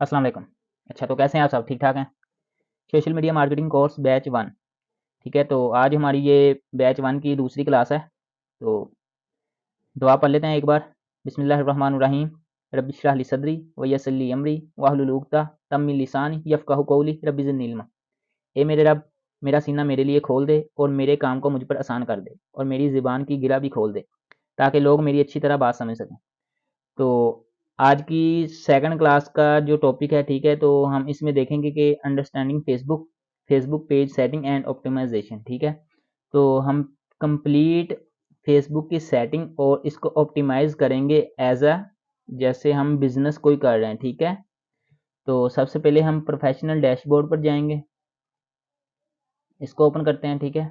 अस्सलाम वालेकुम। अच्छा, तो कैसे हैं आप सब? ठीक ठाक हैं? Social media marketing course batch 1। ठीक है, तो आज हमारी ये बैच 1 की दूसरी क्लास है। तो दुआ पढ़ लेते हैं एक बार। बिस्मिल्लाहिर्रहमानिर्रहीम। रब्बि इश्रह ली सदरी व यस्सिर ली अमरी वाहलुल उक़दतम मिन लिसानी यफ़क़हू क़ौली रब्बि ज़िदनी इल्मा। ए मेरे रब, मेरा सीना मेरे लिए खोल दे और मेरे काम को मुझ पर आसान कर दे और मेरी ज़ुबान की गिरा भी खोल दे, ताकि लोग मेरी अच्छी तरह बात समझ सकें। तो आज की सेकंड क्लास का जो टॉपिक है, ठीक है, तो हम इसमें देखेंगे कि understanding Facebook page setting and optimisation. ठीक है, तो हम कंप्लीट फेसबुक की सेटिंग और इसको ऑप्टिमाइज करेंगे एज अ जैसे हम बिजनेस कोई कर रहे हैं। ठीक है, तो सबसे पहले हम प्रोफेशनल डैशबोर्ड पर जाएंगे, इसको ओपन करते हैं। ठीक है,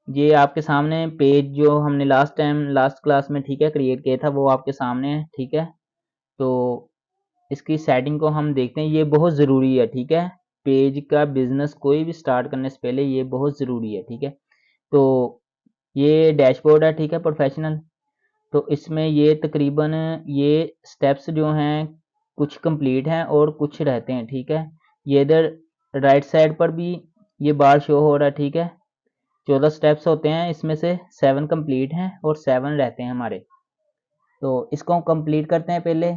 ये आपके सामने पेज जो हमने लास्ट क्लास में, ठीक है, क्रिएट किया था, वो आपके सामने है। ठीक है, तो इसकी सेटिंग को हम देखते हैं, ये बहुत ज़रूरी है। ठीक है, पेज का बिजनेस कोई भी स्टार्ट करने से पहले ये बहुत ज़रूरी है। ठीक है, तो ये डैशबोर्ड है। ठीक है, प्रोफेशनल। तो इसमें ये तकरीबन ये स्टेप्स जो हैं कुछ कंप्लीट हैं और कुछ रहते हैं। ठीक है, ये इधर राइट साइड पर भी ये बार शो हो रहा है। ठीक है, 14 स्टेप्स होते हैं, इसमें से 7 कंप्लीट हैं और 7 रहते हैं हमारे। तो इसको हम कंप्लीट करते हैं पहले।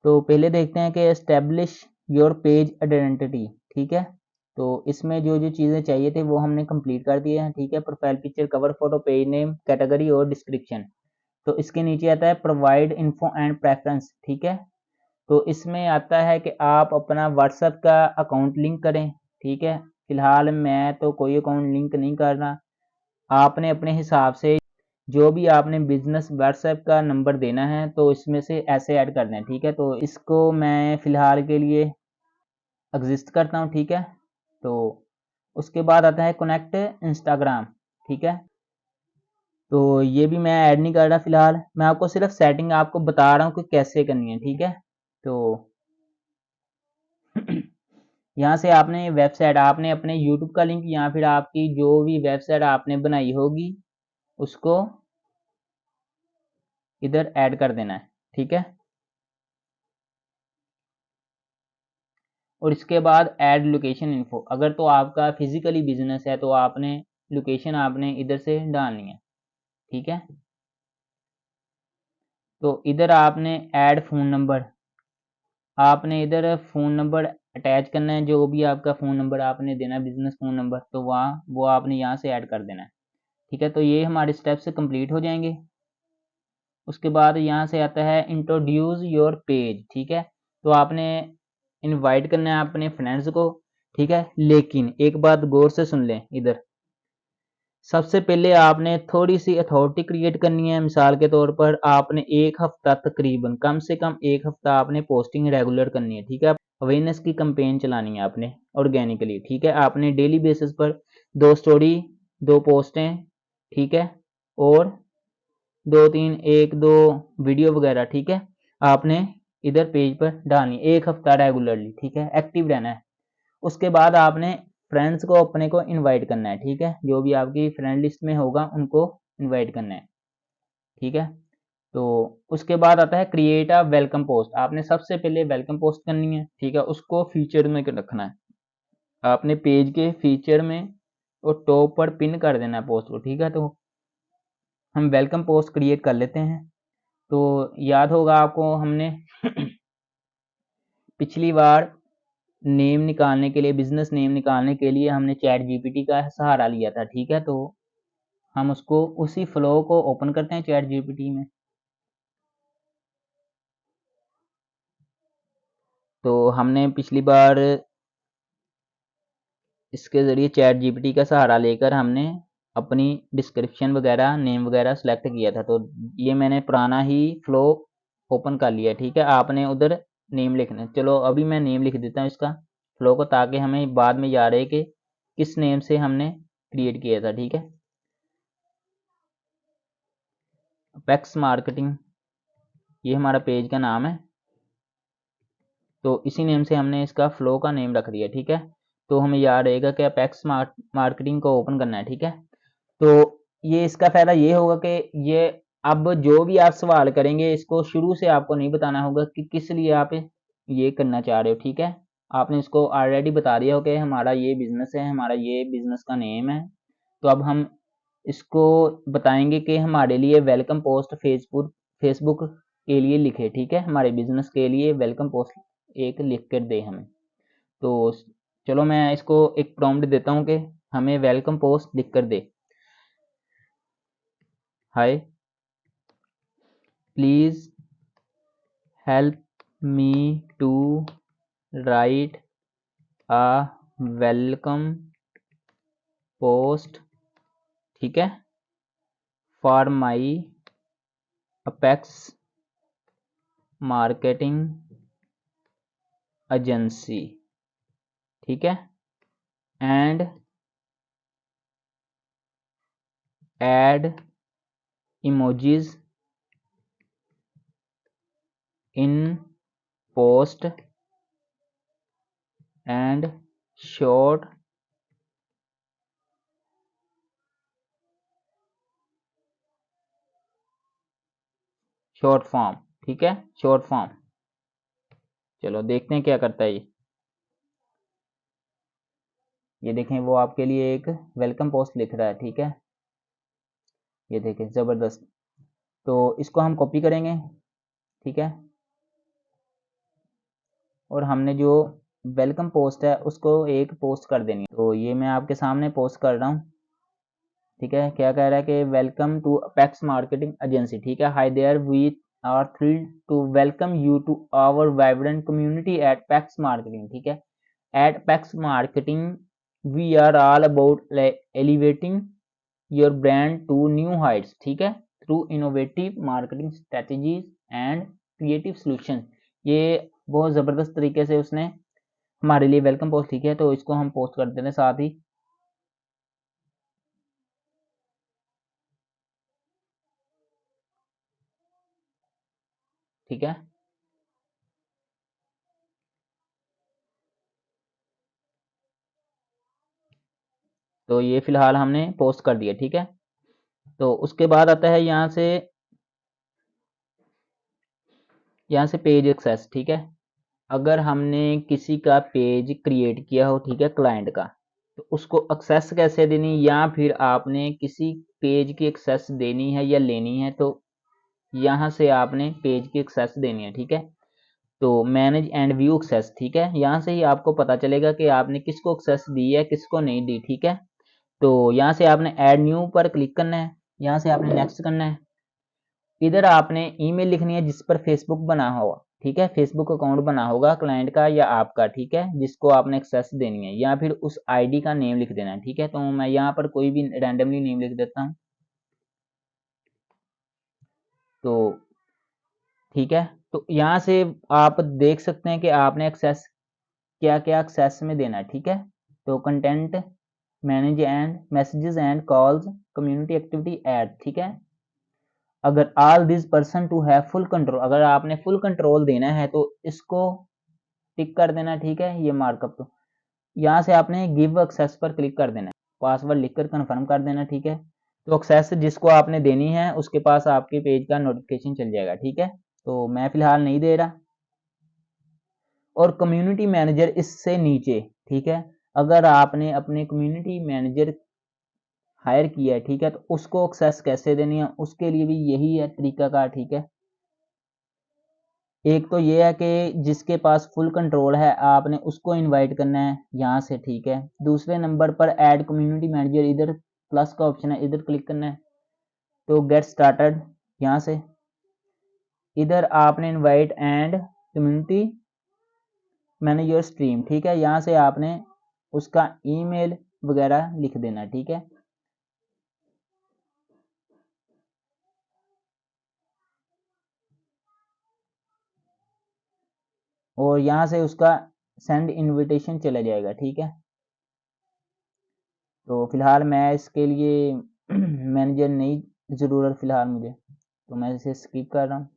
तो पहले देखते हैं कि एस्टेब्लिश योर पेज आइडेंटिटी। ठीक है, तो इसमें जो जो चीज़ें चाहिए थे वो हमने कंप्लीट कर दिए हैं। ठीक है, profile picture, cover photo, page name, category और डिस्क्रिप्शन। तो इसके नीचे आता है प्रोवाइड इन्फो एंड प्रेफरेंस। ठीक है, तो इसमें आता है कि आप अपना व्हाट्सएप का अकाउंट लिंक करें। ठीक है, फिलहाल मैं तो कोई अकाउंट लिंक नहीं कर रहा, आपने अपने हिसाब से जो भी आपने बिजनेस व्हाट्सएप का नंबर देना है तो इसमें से ऐसे ऐड कर दें। ठीक है, तो इसको मैं फ़िलहाल के लिए एग्जिस्ट करता हूँ। ठीक है, तो उसके बाद आता है कनेक्ट इंस्टाग्राम। ठीक है, तो ये भी मैं ऐड नहीं कर रहा फ़िलहाल, मैं आपको सिर्फ सेटिंग आपको बता रहा हूँ कि कैसे करनी है। ठीक है, तो यहाँ से आपने वेबसाइट, आपने अपने यूट्यूब का लिंक या फिर आपकी जो भी वेबसाइट आपने बनाई होगी उसको इधर ऐड कर देना है। ठीक है, और इसके बाद ऐड लोकेशन इन्फो। अगर तो आपका फिजिकली बिजनेस है तो आपने लोकेशन आपने इधर से डालनी है। ठीक है, तो इधर आपने ऐड फ़ोन नंबर, आपने इधर फ़ोन नंबर अटैच करना है, जो भी आपका फ़ोन नंबर आपने देना है, बिजनेस फ़ोन नंबर, तो वहाँ वो आपने यहाँ से ऐड कर देना है। ठीक है, तो ये हमारे स्टेप्स कंप्लीट हो जाएंगे। उसके बाद यहाँ से आता है इंट्रोड्यूस योर पेज। ठीक है, तो आपने इनवाइट करना है अपने फ्रेंड्स को। ठीक है, लेकिन एक बात गौर से सुन लें, इधर सबसे पहले आपने थोड़ी सी अथॉरिटी क्रिएट करनी है। मिसाल के तौर पर आपने एक हफ्ता, तकरीबन कम से कम एक हफ्ता आपने पोस्टिंग रेगुलर करनी है। ठीक है, अवेयरनेस की कैंपेन चलानी है आपने ऑर्गेनिकली। ठीक है, आपने डेली बेसिस पर 2 स्टोरी, 2 पोस्टें, ठीक है, और 2-3 1-2 वीडियो वगैरह। ठीक है, आपने इधर पेज पर डालनी, एक हफ्ता रेगुलरली। ठीक है, एक्टिव रहना है। उसके बाद आपने फ्रेंड्स को अपने को इनवाइट करना है। ठीक है, जो भी आपकी फ्रेंड लिस्ट में होगा उनको इनवाइट करना है। ठीक है, तो उसके बाद आता है क्रिएट अ वेलकम पोस्ट। आपने सबसे पहले वेलकम पोस्ट करनी है। ठीक है, उसको फीचर में रखना है, आपने पेज के फीचर में और टॉप पर पिन कर देना है पोस्ट को। ठीक है, तो हम वेलकम पोस्ट क्रिएट कर लेते हैं। तो याद होगा आपको, हमने पिछली बार नेम निकालने के लिए, बिजनेस नेम निकालने के लिए हमने चैट जीपीटी का सहारा लिया था। ठीक है, तो हम उसको उसी फ्लो को ओपन करते हैं चैट जीपीटी में। तो हमने पिछली बार इसके ज़रिए चैट जीपीटी का सहारा लेकर हमने अपनी डिस्क्रिप्शन वगैरह, नेम वगैरह सेलेक्ट किया था। तो ये मैंने पुराना ही फ्लो ओपन कर लिया। ठीक है, आपने उधर नेम लिखना है। चलो अभी मैं नेम लिख देता हूँ इसका फ्लो को, ताकि हमें बाद में याद रहे कि किस नेम से हमने क्रिएट किया था। ठीक है, अपेक्स मार्केटिंग, ये हमारा पेज का नाम है, तो इसी नेम से हमने इसका फ्लो का नेम रख दिया। ठीक है, तो हमें याद रहेगा कि अपेक्स मार्केटिंग को ओपन करना है। ठीक है, तो ये इसका फ़ायदा ये होगा कि ये अब जो भी आप सवाल करेंगे इसको शुरू से आपको नहीं बताना होगा कि किस लिए आप ये करना चाह रहे हो, ठीक है। आपने इसको ऑलरेडी बता दिया हो कि हमारा ये बिजनेस है, हमारा ये बिजनेस का नेम है। तो अब हम इसको बताएंगे कि हमारे लिए वेलकम पोस्ट फेसबुक के लिए लिखे, ठीक है। हमारे बिजनेस के लिए वेलकम पोस्ट एक लिख कर दे हमें। तो चलो मैं इसको एक प्रॉम्प्ट देता हूँ कि हमें वेलकम पोस्ट लिख कर दे। Hi, please help me to write a welcome post, ठीक है, for my apex marketing agency, ठीक है, and add emojis in post and short form, ठीक है, शॉर्ट फॉर्म। चलो देखते हैं क्या करता है ये देखें वो आपके लिए एक वेलकम पोस्ट लिख रहा है, ठीक है। ये देखें ज़बरदस्त। तो इसको हम कॉपी करेंगे, ठीक है, और हमने जो वेलकम पोस्ट है उसको एक पोस्ट कर देनी है। तो ये मैं आपके सामने पोस्ट कर रहा हूँ, ठीक है। क्या कह रहा है कि welcome to Apex marketing agency, ठीक है। Hi there, we are thrilled to welcome you to our vibrant community at Pax marketing, ठीक है। At Pax marketing we are all about elevating your brand to new heights, ठीक है, through innovative marketing strategies and creative solutions. ये बहुत ज़बरदस्त तरीके से उसने हमारे लिए वेलकम पोस्ट लिखी है, तो इसको हम पोस्ट कर देते हैं साथ ही। ठीक है, तो ये फिलहाल हमने पोस्ट कर दिया, ठीक है। तो उसके बाद आता है यहाँ से पेज एक्सेस, ठीक है। अगर हमने किसी का पेज क्रिएट किया हो, ठीक है, क्लाइंट का, तो उसको एक्सेस कैसे देनी, या फिर आपने किसी पेज की एक्सेस देनी है या लेनी है, तो यहाँ से आपने पेज की एक्सेस देनी है, ठीक है। तो मैनेज एंड व्यू एक्सेस, ठीक है, यहाँ से ही आपको पता चलेगा कि आपने किसको एक्सेस दी है, किसको नहीं दी, ठीक है। तो यहाँ से आपने ऐड न्यू पर क्लिक करना है, यहाँ से आपने नेक्स्ट करना है। इधर आपने ईमेल लिखनी है जिस पर फेसबुक बना होगा, ठीक है, फेसबुक अकाउंट बना होगा क्लाइंट का या आपका, ठीक है, जिसको आपने एक्सेस देनी है, या फिर उस आईडी का नेम लिख देना है, ठीक है। तो मैं यहाँ पर कोई भी रैंडमली नेम लिख देता हूँ, तो ठीक है। तो यहाँ से आप देख सकते हैं कि आपने एक्सेस क्या क्या एक्सेस में देना है, ठीक है। तो content manage and messages and calls community activity add, ठीक है। अगर all this person to have full control, अगर आपने फुल कंट्रोल देना है तो इसको टिक कर देना, ठीक है, ये मार्कअप। तो यहाँ से आपने गिव एक्सेस पर क्लिक कर देना है, पासवर्ड लिखकर कंफर्म कर देना, ठीक है। तो एक्सेस जिसको आपने देनी है उसके पास आपके पेज का नोटिफिकेशन चल जाएगा, ठीक है। तो मैं फिलहाल नहीं दे रहा। और कम्युनिटी मैनेजर इससे नीचे, ठीक है, अगर आपने अपने कम्युनिटी मैनेजर हायर किया है, ठीक है, तो उसको एक्सेस कैसे देनी है, उसके लिए भी यही है तरीकाकार, ठीक है। एक तो ये है कि जिसके पास फुल कंट्रोल है आपने उसको इनवाइट करना है यहाँ से, ठीक है। दूसरे नंबर पर ऐड कम्युनिटी मैनेजर, इधर प्लस का ऑप्शन है, इधर क्लिक करना है। तो गेट स्टार्टेड, यहाँ से इधर आपने invite and community manage your stream, ठीक है, यहाँ से आपने उसका ईमेल वगैरह लिख देना, ठीक है। और यहाँ से उसका सेंड इनविटेशन चला जाएगा, ठीक है। तो फिलहाल मैं इसके लिए मैनेजर नहीं ज़रूरत फिलहाल मुझे, तो मैं इसे स्किप कर रहा हूँ।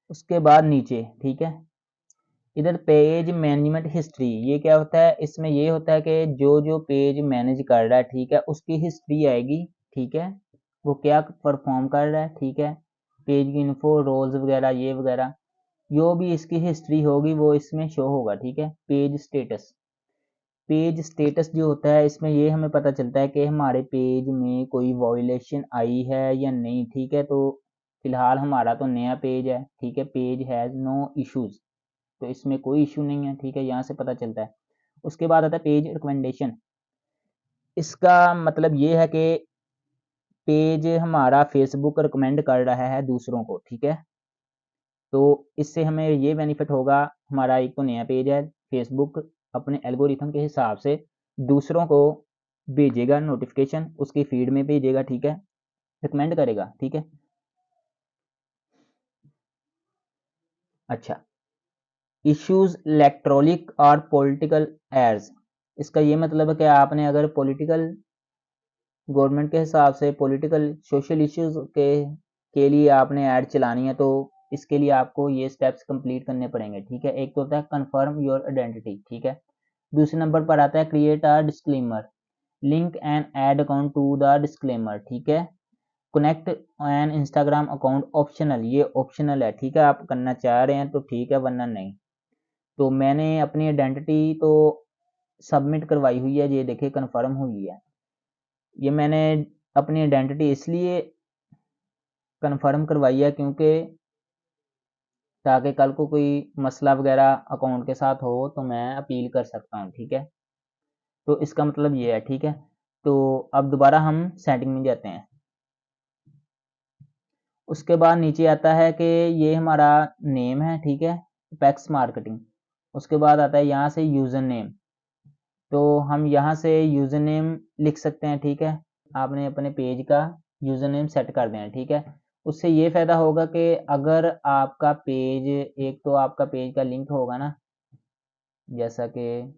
उसके बाद नीचे, ठीक है, इधर पेज मैनेजमेंट हिस्ट्री, ये क्या होता है, इसमें ये होता है कि जो जो पेज मैनेज कर रहा है, ठीक है, उसकी हिस्ट्री आएगी ठीक है, वो क्या परफॉर्म कर रहा है, ठीक है। पेज की इन्फो, रोल्स वगैरह, ये वगैरह जो भी इसकी हिस्ट्री होगी वो इसमें शो होगा, ठीक है। पेज स्टेटस, पेज स्टेटस जो होता है इसमें ये हमें पता चलता है कि हमारे पेज में कोई वायलेशन आई है या नहीं, ठीक है। तो फिलहाल हमारा तो नया पेज है, ठीक है, पेज हैज़ नो इश्यूज, तो इसमें कोई इशू नहीं है, ठीक है, यहाँ से पता चलता है। उसके बाद आता है पेज रिकमेंडेशन, इसका मतलब ये है कि पेज हमारा फेसबुक रिकमेंड कर रहा है दूसरों को, ठीक है। तो इससे हमें ये बेनिफिट होगा, हमारा एक तो नया पेज है, फेसबुक अपने एल्गोरिथम के हिसाब से दूसरों को भेजेगा नोटिफिकेशन, उसकी फीड में भेजेगा, ठीक है, रिकमेंड करेगा, ठीक है। अच्छा, इश्यूज इलेक्ट्रॉनिक और पॉलिटिकल एड्स, इसका ये मतलब है कि आपने अगर पॉलिटिकल गवर्नमेंट के हिसाब से पॉलिटिकल सोशल इश्यूज के लिए आपने ऐड चलानी है, तो इसके लिए आपको ये स्टेप्स कंप्लीट करने पड़ेंगे, ठीक है। एक तो होता है कन्फर्म योर आइडेंटिटी, ठीक है। दूसरे नंबर पर आता है create a disclaimer, link an ad account to the disclaimer, ठीक है। Connect an Instagram account optional, ये ऑप्शनल है, ठीक है, आप करना चाह रहे हैं तो ठीक है, वरना नहीं। तो मैंने अपनी आइडेंटिटी तो सबमिट करवाई हुई है, ये देखिए कन्फर्म हुई है। ये मैंने अपनी आइडेंटिटी इसलिए कन्फर्म करवाई है क्योंकि ताकि कल को कोई मसला वगैरह अकाउंट के साथ हो तो मैं अपील कर सकता हूँ, ठीक है। तो इसका मतलब ये है, ठीक है। तो अब दोबारा हम सेटिंग में जाते हैं। उसके बाद नीचे आता है कि ये हमारा नेम है, ठीक है, अपेक्स मार्केटिंग। उसके बाद आता है यहाँ से यूज़र नेम, तो हम यहाँ से यूज़र नेम लिख सकते हैं, ठीक है। आपने अपने पेज का यूज़र नेम सेट कर देना, ठीक है। उससे ये फ़ायदा होगा कि अगर आपका पेज, एक तो आपका पेज का लिंक होगा ना, जैसा कि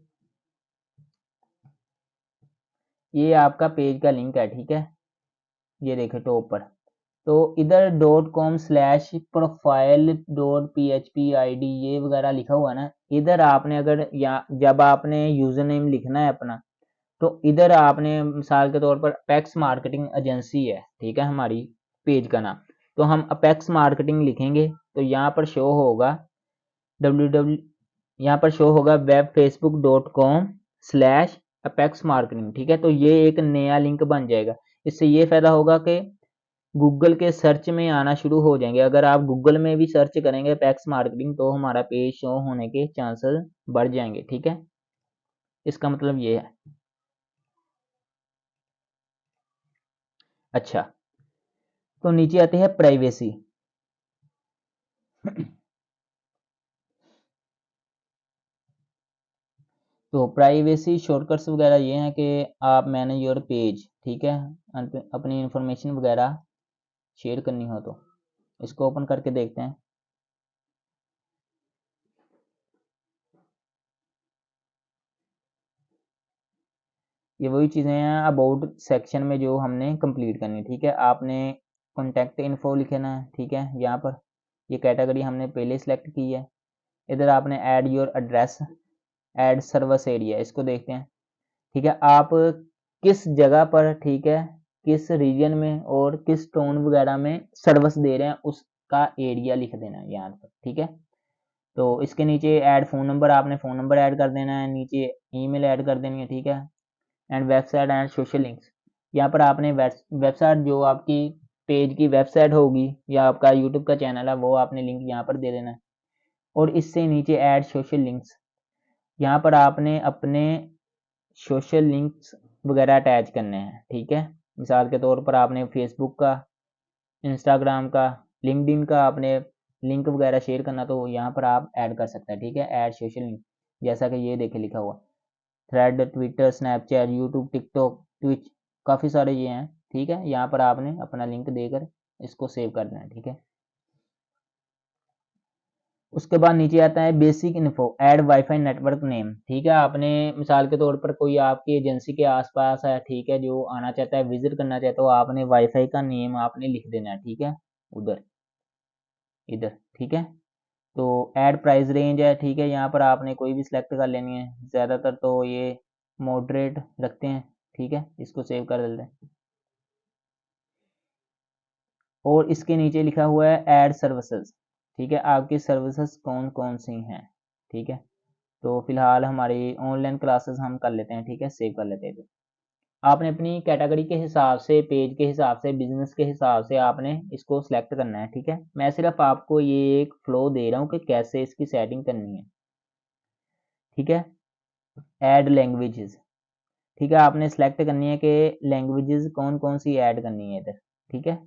ये आपका पेज का लिंक है, ठीक है, ये देखें टॉप पर। तो इधर .com/profile.php id ये वगैरह लिखा हुआ ना, इधर आपने अगर या जब आपने यूज़र नेम लिखना है अपना, तो इधर आपने मिसाल के तौर पर अपेक्स मार्केटिंग एजेंसी है, ठीक है, हमारी पेज का नाम, तो हम अपेक्स मार्केटिंग लिखेंगे तो यहाँ पर शो होगा www, यहाँ पर शो होगा webfacebook.com/apex marketing, ठीक है। तो ये एक नया लिंक बन जाएगा। इससे ये फ़ायदा होगा कि गूगल के सर्च में आना शुरू हो जाएंगे। अगर आप गूगल में भी सर्च करेंगे अपेक्स मार्केटिंग तो हमारा पेज शो होने के चांसेस बढ़ जाएंगे, ठीक है। इसका मतलब ये है। अच्छा, तो नीचे आते हैं प्राइवेसी। तो प्राइवेसी शॉर्टकट्स वगैरह ये हैं कि आप मैनेज योर पेज, ठीक है, अपनी इंफॉर्मेशन वगैरह शेयर करनी हो तो इसको ओपन करके देखते हैं। ये वही चीज़ें हैं अबाउट सेक्शन में जो हमने कंप्लीट करनी, ठीक है। आपने कॉन्टैक्ट इन्फो लिखना है, ठीक है, यहाँ पर ये कैटेगरी हमने पहले सेलेक्ट की है। इधर आपने add your address, add service area, इसको देखते हैं, ठीक है। आप किस जगह पर, ठीक है, किस रीजन में और किस टोन वगैरह में सर्विस दे रहे हैं उसका एरिया लिख देना है यहाँ पर, ठीक है। तो इसके नीचे ऐड फ़ोन नंबर, आपने फ़ोन नंबर ऐड कर देना है, नीचे ईमेल ऐड कर देनी है, ठीक है। And website and social links, यहाँ पर आपने वेबसाइट जो आपकी पेज की वेबसाइट होगी या आपका यूट्यूब का चैनल है वो आपने लिंक यहाँ पर दे देना है। और इससे नीचे ऐड सोशल लिंक्स, यहाँ पर आपने अपने सोशल लिंक्स वगैरह अटैच करने हैं, ठीक है। मिसाल के तौर पर आपने फेसबुक का, इंस्टाग्राम का, लिंक्डइन का आपने लिंक वगैरह शेयर करना तो यहाँ पर आप ऐड कर सकते हैं, ठीक है, ऐड सोशल लिंक। जैसा कि ये देखे लिखा हुआ thread, Twitter, Snapchat, YouTube, TikTok, Twitch, काफ़ी सारे ये हैं, ठीक है। यहाँ पर आपने अपना लिंक देकर इसको सेव कर देना है, ठीक है। उसके बाद नीचे आता है basic info, add wifi network name, ठीक है। आपने मिसाल के तौर पर कोई आपकी एजेंसी के आसपास है, ठीक है, जो आना चाहता है, विजिट करना चाहता है, तो आपने वाईफाई का नेम आपने लिख देना है, ठीक है, उधर इधर, ठीक है। तो ऐड प्राइस रेंज है, ठीक है, यहाँ पर आपने कोई भी सिलेक्ट कर लेनी है, ज़्यादातर तो ये मॉडरेट रखते हैं, ठीक है, इसको सेव कर देते हैं। और इसके नीचे लिखा हुआ है ऐड सर्विसेज, ठीक है, आपकी सर्विसेज कौन कौन सी हैं, ठीक है। तो फिलहाल हमारी ऑनलाइन क्लासेस हम कर लेते हैं, ठीक है, सेव कर लेते हैं। आपने अपनी कैटेगरी के हिसाब से, पेज के हिसाब से, बिजनेस के हिसाब से आपने इसको सिलेक्ट करना है, ठीक है। मैं सिर्फ आपको ये एक फ्लो दे रहा हूँ कि कैसे इसकी सेटिंग करनी है, ठीक है। ऐड लैंग्वेजेस, ठीक है, आपने सेलेक्ट करनी है कि लैंग्वेजेस कौन कौन सी ऐड करनी है इधर, ठीक है।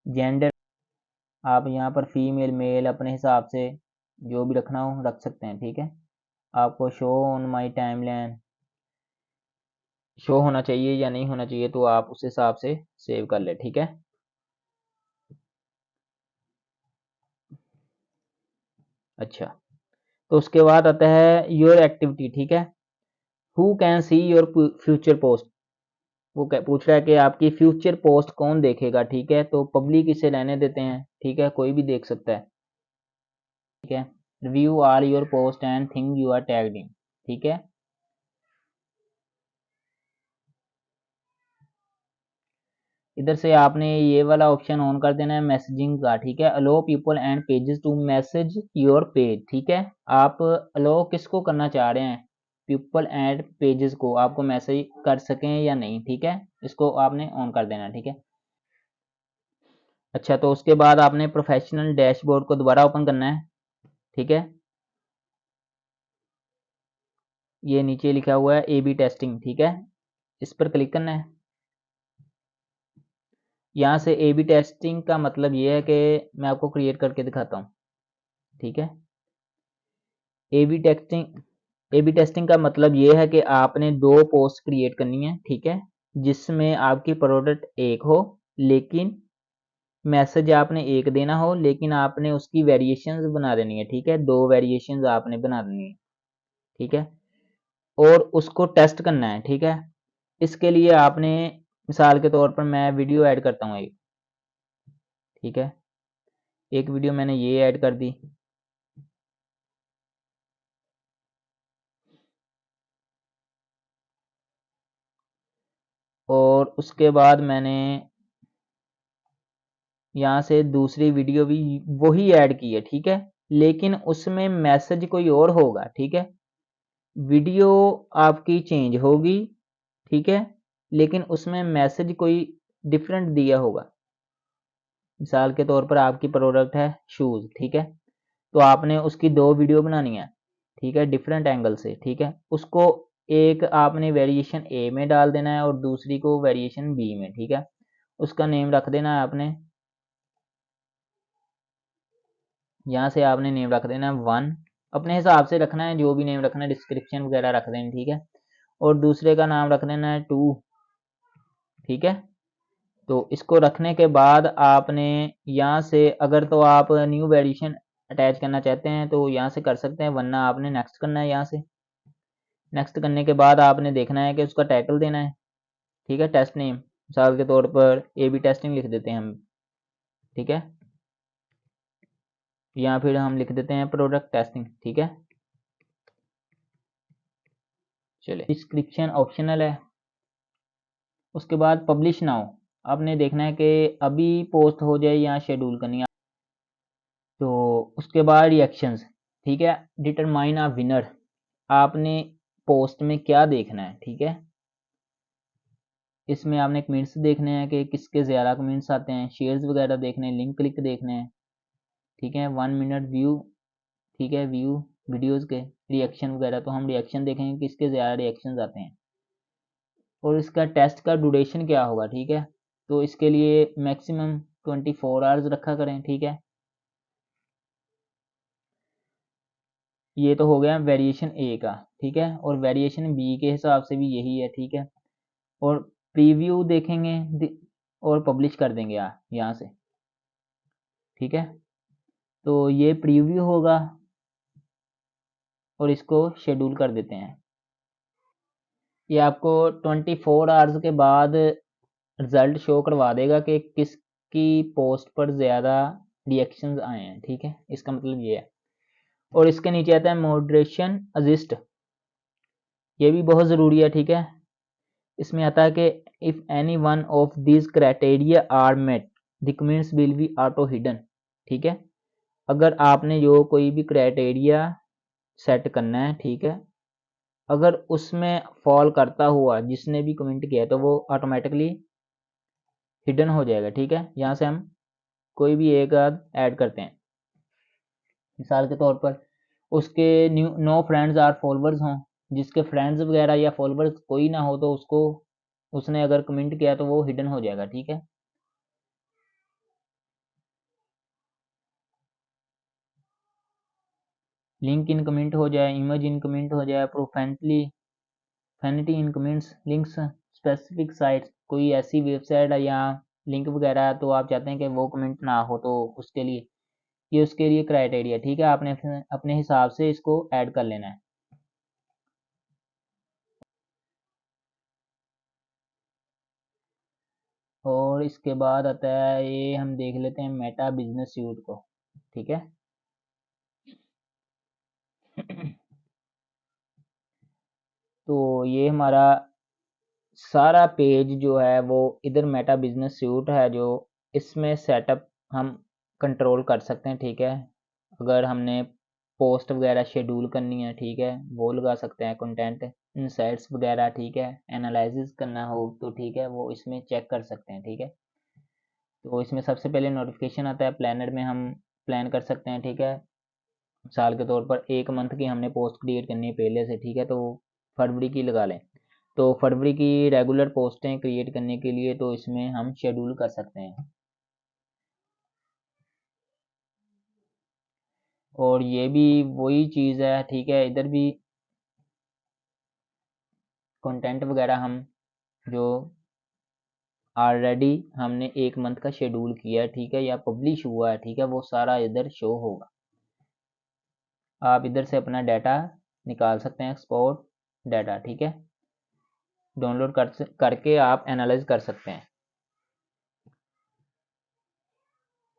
जेंडर, आप यहाँ पर फीमेल मेल अपने हिसाब से जो भी रखना हो रख सकते हैं, ठीक है। आपको show on my timeline show होना चाहिए या नहीं होना चाहिए, तो आप उस हिसाब से सेव कर ले, ठीक है। अच्छा, तो उसके बाद आता है योर एक्टिविटी, ठीक है। Who can see your future post, वो पूछ रहा है कि आपकी फ्यूचर पोस्ट कौन देखेगा, ठीक है। तो पब्लिक इसे रहने देते हैं, ठीक है, कोई भी देख सकता है, ठीक है। Review all your post and thing you are tagged in, ठीक है। इधर से आपने ये वाला ऑप्शन ऑन कर देना है मैसेजिंग का, ठीक है। Allow people and pages to message your page, ठीक है। आप अलो किसको करना चाह रहे हैं, पीपल एंड पेजेस को आपको मैसेज कर सकें या नहीं, ठीक है, इसको आपने ऑन कर देना है, ठीक है। अच्छा, तो उसके बाद आपने प्रोफेशनल डैशबोर्ड को दोबारा ओपन करना है, ठीक है। ये नीचे लिखा हुआ है ए बी टेस्टिंग, ठीक है, इस पर क्लिक करना है। यहाँ से ए बी टेस्टिंग का मतलब ये है कि मैं आपको क्रिएट करके दिखाता हूँ, ठीक है। ए बी टेस्टिंग का मतलब ये है कि आपने दो पोस्ट क्रिएट करनी है, ठीक है, जिसमें आपकी प्रोडक्ट एक हो, लेकिन मैसेज आपने एक देना हो, लेकिन आपने उसकी वेरिएशंस बना देनी है, ठीक है, दो वेरिएशंस आपने बना देनी है, ठीक है, और उसको टेस्ट करना है, ठीक है। इसके लिए आपने, मिसाल के तौर पर मैं वीडियो ऐड करता हूँ एक, ठीक है, एक वीडियो मैंने ये ऐड कर दी, और उसके बाद मैंने यहाँ से दूसरी वीडियो भी वही ऐड की है, ठीक है, लेकिन उसमें मैसेज कोई और होगा, ठीक है। वीडियो आपकी चेंज होगी, ठीक है, लेकिन उसमें मैसेज कोई डिफरेंट दिया होगा। मिसाल के तौर पर आपकी प्रोडक्ट है शूज़, ठीक है, तो आपने उसकी दो वीडियो बनानी है, ठीक है, डिफरेंट एंगल से, ठीक है। उसको एक आपने वेरिएशन ए में डाल देना है और दूसरी को वेरिएशन बी में, ठीक है। उसका नेम रख देना है आपने, यहाँ से आपने नेम रख देना है 1, अपने हिसाब से रखना है, जो भी नेम रखना है, डिस्क्रिप्शन वगैरह रख देना, ठीक है। और दूसरे का नाम रख देना है 2, ठीक है। तो इसको रखने के बाद आपने यहाँ से, अगर तो आप न्यू वेरिएशन अटैच करना चाहते हैं तो यहाँ से कर सकते हैं, वरना आपने नेक्स्ट करना है। यहाँ से नेक्स्ट करने के बाद आपने देखना है कि उसका टाइटल देना है, ठीक है, टेस्ट नेम, मिसाल के तौर पर ए बी टेस्टिंग लिख देते हैं हम, ठीक है, या फिर हम लिख देते हैं प्रोडक्ट टेस्टिंग, ठीक है। चलिए, डिस्क्रिप्शन ऑप्शनल है। उसके बाद पब्लिश नाउ, आपने देखना है कि अभी पोस्ट हो जाए या शेड्यूल करनी है। तो उसके बाद रिएक्शंस, ठीक है, डिटरमाइन अ विनर, आपने पोस्ट में क्या देखना है, ठीक है। इसमें आपने कमेंट्स देखने हैं कि किसके ज़्यादा कमेंट्स आते हैं, शेयर्स वगैरह देखने हैं, लिंक क्लिक देखने हैं, ठीक है, 1 मिनट व्यू, ठीक है, व्यू वीडियोज़ के, रिएक्शन वगैरह, तो हम रिएक्शन देखेंगे किसके ज़्यादा रिएक्शंस आते हैं, और इसका टेस्ट का ड्यूरेशन क्या होगा, ठीक है। तो इसके लिए मैक्सिमम 24 आवर्स रखा करें, ठीक है। ये तो हो गया वेरिएशन ए का, ठीक है, और वेरिएशन बी के हिसाब से भी यही है, ठीक है। और प्रीव्यू देखेंगे और पब्लिश कर देंगे यहाँ से, ठीक है। तो ये प्रीव्यू होगा और इसको शेड्यूल कर देते हैं। ये आपको 24 आवर्स के बाद रिजल्ट शो करवा देगा कि किसकी पोस्ट पर ज़्यादा रिएक्शंस आए हैं, ठीक है, इसका मतलब ये है। और इसके नीचे आता है मॉडरेशन असिस्ट, ये भी बहुत ज़रूरी है, ठीक है। इसमें आता है कि if any one of this criteria are met the comments will be auto hidden. ठीक है, अगर आपने जो कोई भी क्राइटेरिया सेट करना है, ठीक है, अगर उसमें फॉल करता हुआ जिसने भी कमेंट किया तो वो ऑटोमेटिकली हिडन हो जाएगा। ठीक है, यहाँ से हम कोई भी एक ऐड करते हैं, मिसाल के तौर पर उसके नो फ्रेंड्स आर फॉलोअर्स हों, जिसके फ्रेंड्स वगैरह या फॉलोअर्स कोई ना हो तो उसको उसने अगर कमेंट किया तो वो हिडन हो जाएगा। ठीक है, लिंक इन कमेंट हो जाए, इमेज इन कमेंट हो जाए, profanity in comments, links specific sites, कोई ऐसी वेबसाइट है या लिंक वगैरह है तो आप चाहते हैं कि वो कमेंट ना हो तो उसके लिए ये उसके लिए क्राइटेरिया। ठीक है, आपने अपने हिसाब से इसको ऐड कर लेना है। और इसके बाद आता है ये, हम देख लेते हैं मेटा बिजनेस सूट को। ठीक है, तो ये हमारा सारा पेज जो है वो इधर मेटा बिजनेस सूट है, जो इसमें सेटअप हम कंट्रोल कर सकते हैं। ठीक है, अगर हमने पोस्ट वगैरह शेड्यूल करनी है, ठीक है, वो लगा सकते हैं, कंटेंट इनसाइट्स वगैरह, ठीक है, एनालिसिस करना हो तो ठीक है वो इसमें चेक कर सकते हैं। ठीक है, तो इसमें सबसे पहले नोटिफिकेशन आता है, प्लानर में हम प्लान कर सकते हैं। ठीक है, साल के तौर पर एक मंथ की हमने पोस्ट क्रिएट करनी है पहले से, ठीक है, तो फरवरी की लगा लें, तो फरवरी की रेगुलर पोस्टें क्रिएट करने के लिए तो इसमें हम शेड्यूल कर सकते हैं। और ये भी वही चीज़ है, ठीक है, इधर भी कंटेंट वगैरह हम जो ऑलरेडी हमने एक मंथ का शेड्यूल किया है, ठीक है, या पब्लिश हुआ है, ठीक है, वो सारा इधर शो होगा। आप इधर से अपना डाटा निकाल सकते हैं, एक्सपोर्ट डाटा, ठीक है, डाउनलोड करके आप एनालाइज कर सकते हैं।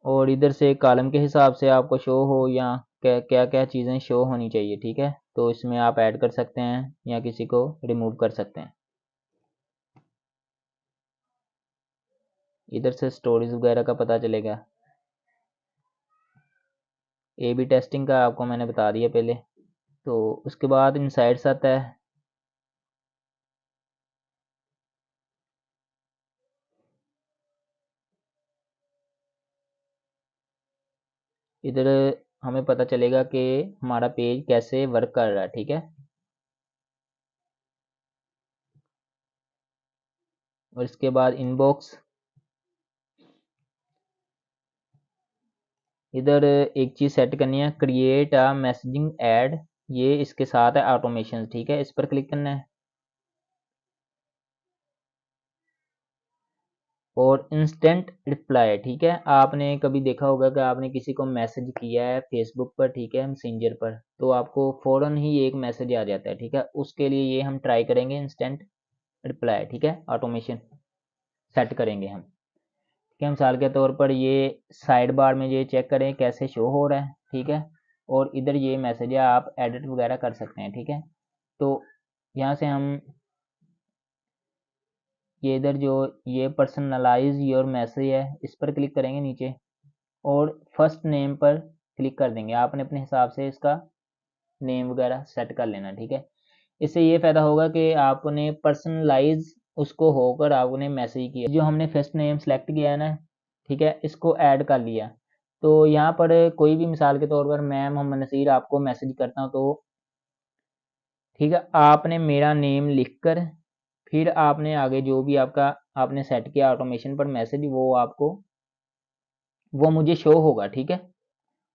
और इधर से कॉलम के हिसाब से आपको शो हो या क्या क्या क्या चीज़ें शो होनी चाहिए, ठीक है, तो इसमें आप ऐड कर सकते हैं या किसी को रिमूव कर सकते हैं। इधर से स्टोरेज वगैरह का पता चलेगा। ए बी टेस्टिंग का आपको मैंने बता दिया पहले। तो उसके बाद इनसाइट्स आता है, इधर हमें पता चलेगा कि हमारा पेज कैसे वर्क कर रहा है। ठीक है, और इसके बाद इनबॉक्स, इधर एक चीज़ सेट करनी है, क्रिएट अ मैसेजिंग ऐड, ये इसके साथ है ऑटोमेशन। ठीक है, इस पर क्लिक करना है। और इंस्टेंट रिप्लाई, ठीक है, आपने कभी देखा होगा कि आपने किसी को मैसेज किया है फेसबुक पर, ठीक है, मैसेंजर पर, तो आपको फ़ौरन ही एक मैसेज आ जाता है। ठीक है, उसके लिए ये हम ट्राई करेंगे इंस्टेंट रिप्लाई, ठीक है, ऑटोमेशन सेट करेंगे हम। ठीक है, मिसाल के तौर पर ये साइड बार में ये चेक करें कैसे शो हो रहा है। ठीक है, और इधर ये मैसेज है, आप एडिट वगैरह कर सकते हैं। ठीक है, तो यहाँ से हम ये इधर जो ये पर्सनलाइज योर मैसेज है इस पर क्लिक करेंगे नीचे, और फर्स्ट नेम पर क्लिक कर देंगे। आपने अपने हिसाब से इसका नेम वगैरह सेट कर लेना। ठीक है, इससे ये फ़ायदा होगा कि आपने पर्सनलाइज उसको होकर आपने मैसेज किया, जो हमने फर्स्ट नेम सेलेक्ट किया है ना, ठीक है, इसको ऐड कर लिया। तो यहाँ पर कोई भी मिसाल के तौर पर मैं मोहम्मद नसीर आपको मैसेज करता हूँ, तो ठीक है, आपने मेरा नेम लिखकर फिर आपने आगे जो भी आपका आपने सेट किया ऑटोमेशन पर मैसेज, वो मुझे शो होगा। ठीक है,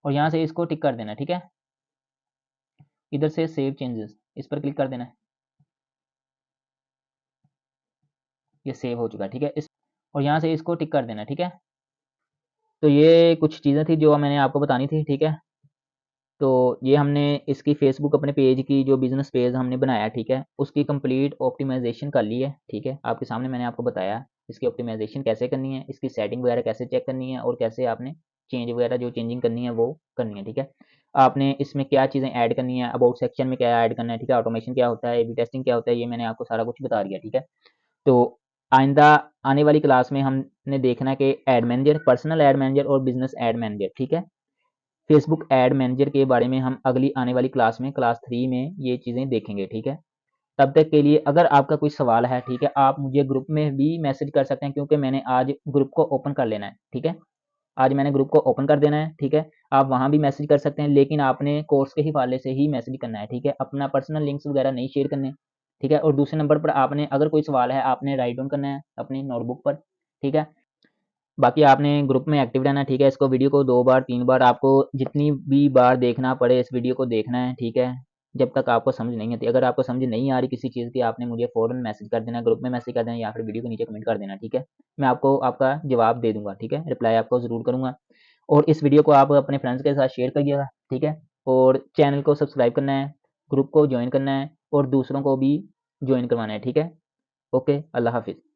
और यहाँ से इसको टिक कर देना। ठीक है, इधर से सेव चेंजेस इस पर क्लिक कर देना है, ये सेव हो चुका है। ठीक है, इस और यहाँ से इसको टिक कर देना। ठीक है, तो ये कुछ चीज़ें थी जो मैंने आपको बतानी थी। ठीक है, तो ये हमने इसकी फेसबुक अपने पेज की जो बिज़नेस पेज हमने बनाया, ठीक है, उसकी कंप्लीट ऑप्टिमाइजेशन कर ली है। ठीक है, आपके सामने मैंने आपको बताया इसकी ऑप्टिमाइजेशन कैसे करनी है, इसकी सेटिंग वगैरह कैसे चेक करनी है, और कैसे आपने चेंज वगैरह जो चेंजिंग करनी है वो करनी है। ठीक है, आपने इसमें क्या चीज़ें ऐड करनी है, अबाउट सेक्शन में क्या ऐड करना है, ठीक है, ऑटोमेशन क्या होता है, ए बी टेस्टिंग क्या होता है, ये मैंने आपको सारा कुछ बता दिया। ठीक है, तो आइंदा आने वाली क्लास में हमने देखना है कि add manager, personal add manager और बिजनेस एड मैनेजर, ठीक है। फेसबुक एड मैनेजर के बारे में हम अगली आने वाली क्लास में, क्लास 3 में ये चीज़ें देखेंगे, ठीक है। तब तक के लिए अगर आपका कोई सवाल है, ठीक है, आप मुझे ग्रुप में भी मैसेज कर सकते हैं, क्योंकि मैंने आज ग्रुप को ओपन कर लेना है, ठीक है। आज मैंने ग्रुप को ओपन कर देना है, ठीक है। आप वहाँ भी मैसेज कर सकते हैं, लेकिन आपने कोर्स के हवाले से ही मैसेज करना है, ठीक है। अपना पर्सनल लिंक्स वगैरह नहीं शेयर करने, ठीक है। और दूसरे नंबर पर आपने अगर कोई सवाल है, आपने राइट डाउन करना है अपनी नोटबुक पर, ठीक है। बाकी आपने ग्रुप में एक्टिव रहना है, ठीक है। इसको वीडियो को 2 बार 3 बार आपको जितनी भी बार देखना पड़े इस वीडियो को देखना है, ठीक है। जब तक आपको समझ नहीं आती, अगर आपको समझ नहीं आ रही किसी चीज़ की, आपने मुझे फ़ौरन मैसेज कर देना, ग्रुप में मैसेज कर देना या फिर वीडियो के नीचे कमेंट कर देना, ठीक है। मैं आपको आपका जवाब दे दूँगा, ठीक है। रिप्लाई आपको ज़रूर करूँगा। और इस वीडियो को आप अपने फ्रेंड्स के साथ शेयर करिएगा, ठीक है। और चैनल को सब्सक्राइब करना है, ग्रुप को जॉइन करना है और दूसरों को भी जॉइन करवाना है, ठीक है। ओके, अल्लाह हाफ़िज़।